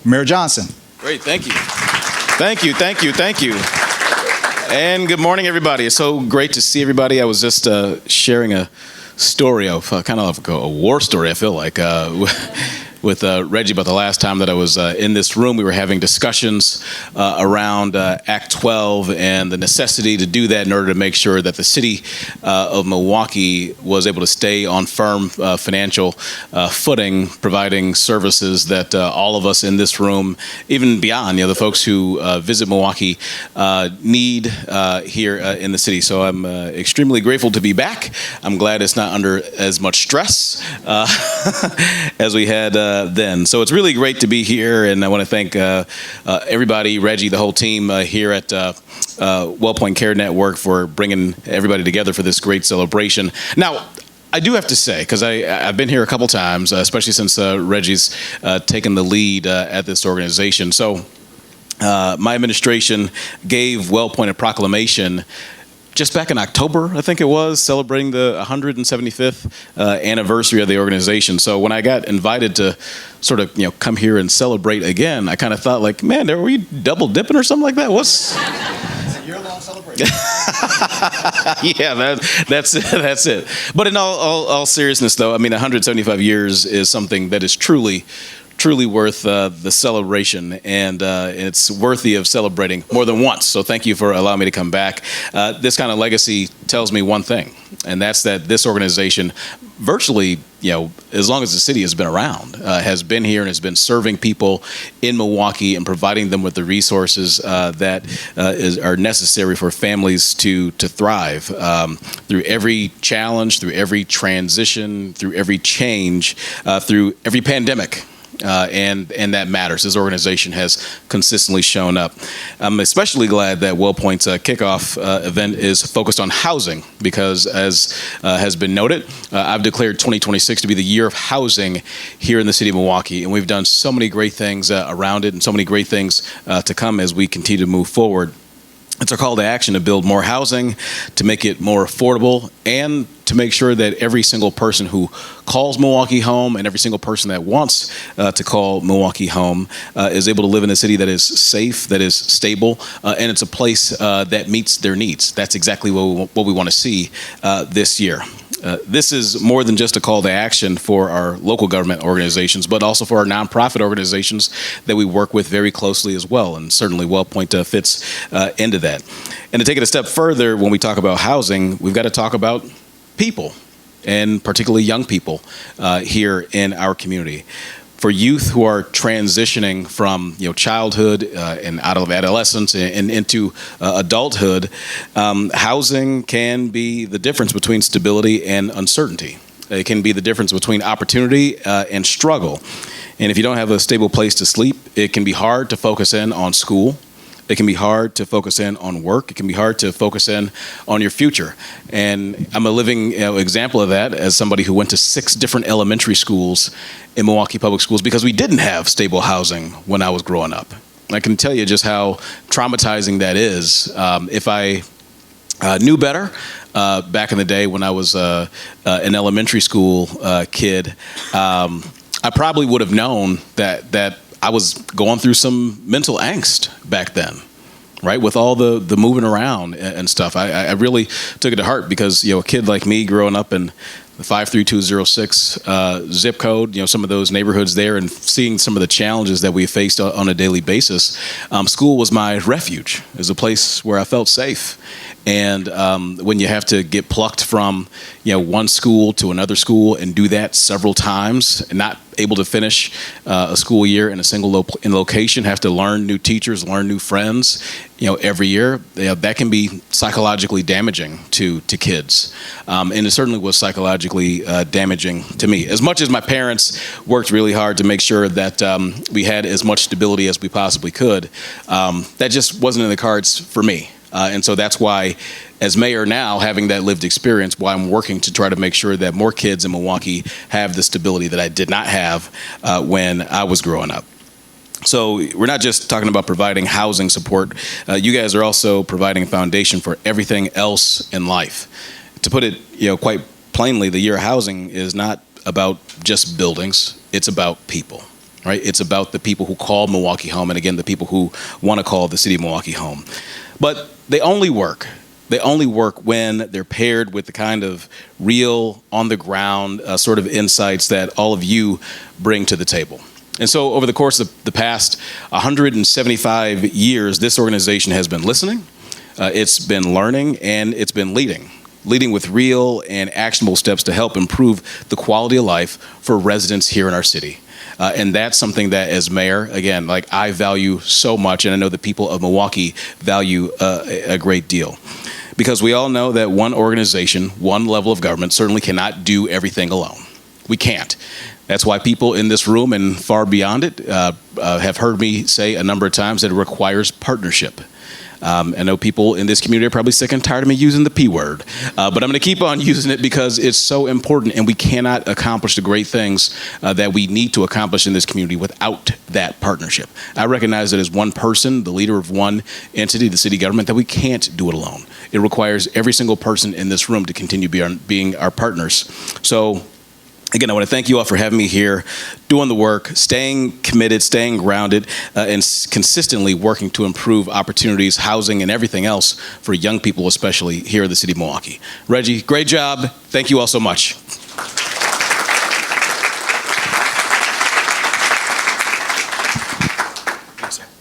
Mayor Johnson. Great, thank you. Thank you, thank you, thank you. And good morning, everybody. It's so great to see everybody. I was just sharing a story of kind of like a war story, I feel like, with Reggie about the last time that I was in this room. We were having discussions around Act 12 and the necessity to do that in order to make sure that the city of Milwaukee was able to stay on firm financial footing, providing services that all of us in this room, even beyond, the folks who visit Milwaukee need here in the city. So I'm extremely grateful to be back. I'm glad it's not under as much stress as we had then. So it's really great to be here, and I want to thank everybody, Reggie, the whole team here at Wellpoint Care Network for bringing everybody together for this great celebration. Now, I do have to say, because I've been here a couple times, especially since Reggie's taken the lead at this organization. So my administration gave Wellpoint a proclamation just back in October, I think it was, celebrating the 175th anniversary of the organization. So when I got invited to sort of, come here and celebrate again, I kind of thought like, man, were we double dipping or something like that? It's a year-long celebration. Yeah, that's it. But in all seriousness, though, 175 years is something that is truly worth the celebration, and it's worthy of celebrating more than once. So thank you for allowing me to come back. This kind of legacy tells me one thing, and that's that this organization virtually, as long as the city has been around, has been here and has been serving people in Milwaukee and providing them with the resources that are necessary for families to thrive through every challenge, through every transition, through every change, through every pandemic. And that matters. This organization has consistently shown up. I'm especially glad that Wellpoint's kickoff event is focused on housing because, as has been noted, I've declared 2026 to be the year of housing here in the city of Milwaukee, and we've done so many great things around it and so many great things to come as we continue to move forward. It's our call to action to build more housing, to make it more affordable, and to make sure that every single person who calls Milwaukee home and every single person that wants to call Milwaukee home is able to live in a city that is safe, that is stable, and it's a place that meets their needs. That's exactly what we want to see this year. This is more than just a call to action for our local government organizations, but also for our nonprofit organizations that we work with very closely as well. And certainly Wellpoint fits into that. And to take it a step further, when we talk about housing, we've got to talk about people, and particularly young people here in our community. For youth who are transitioning from childhood and out of adolescence and into adulthood, housing can be the difference between stability and uncertainty. It can be the difference between opportunity and struggle. And if you don't have a stable place to sleep, it can be hard to focus in on school. It can be hard to focus in on work. It can be hard to focus in on your future. And I'm a living example of that as somebody who went to 6 different elementary schools in Milwaukee Public Schools because we didn't have stable housing when I was growing up. I can tell you just how traumatizing that is. If I knew better back in the day when I was an elementary school kid, I probably would have known that I was going through some mental angst back then, right? With all the moving around and stuff. I really took it to heart because, a kid like me growing up in the 53206 zip code, some of those neighborhoods there, and seeing some of the challenges that we faced on a daily basis, school was my refuge. It was a place where I felt safe. And when you have to get plucked from, one school to another school and do that several times and not able to finish a school year in a single location, have to learn new teachers, learn new friends, every year, that can be psychologically damaging to kids. And it certainly was psychologically damaging to me. As much as my parents worked really hard to make sure that we had as much stability as we possibly could, that just wasn't in the cards for me. And so that's why, as mayor now, having that lived experience, why I'm working to try to make sure that more kids in Milwaukee have the stability that I did not have when I was growing up. So we're not just talking about providing housing support. You guys are also providing a foundation for everything else in life. To put it, quite plainly, the year of housing is not about just buildings. It's about people. right? It's about the people who call Milwaukee home, and again, the people who want to call the city of Milwaukee home. But they only work. They only work when they're paired with the kind of real, on-the-ground sort of insights that all of you bring to the table. And so over the course of the past 175 years, this organization has been listening, it's been learning, and it's been leading with real and actionable steps to help improve the quality of life for residents here in our city. And that's something that, as mayor, again, like I value so much, and I know the people of Milwaukee value a great deal. Because we all know that one organization, one level of government certainly cannot do everything alone. We can't. That's why people in this room and far beyond it have heard me say a number of times that it requires partnership. I know people in this community are probably sick and tired of me using the P word, but I'm going to keep on using it because it's so important, and we cannot accomplish the great things that we need to accomplish in this community without that partnership. I recognize that as one person, the leader of one entity, the city government, that we can't do it alone. It requires every single person in this room to continue being our partners. So again, I want to thank you all for having me here, doing the work, staying committed, staying grounded, and consistently working to improve opportunities, housing, and everything else for young people, especially here in the city of Milwaukee. Reggie, great job. Thank you all so much.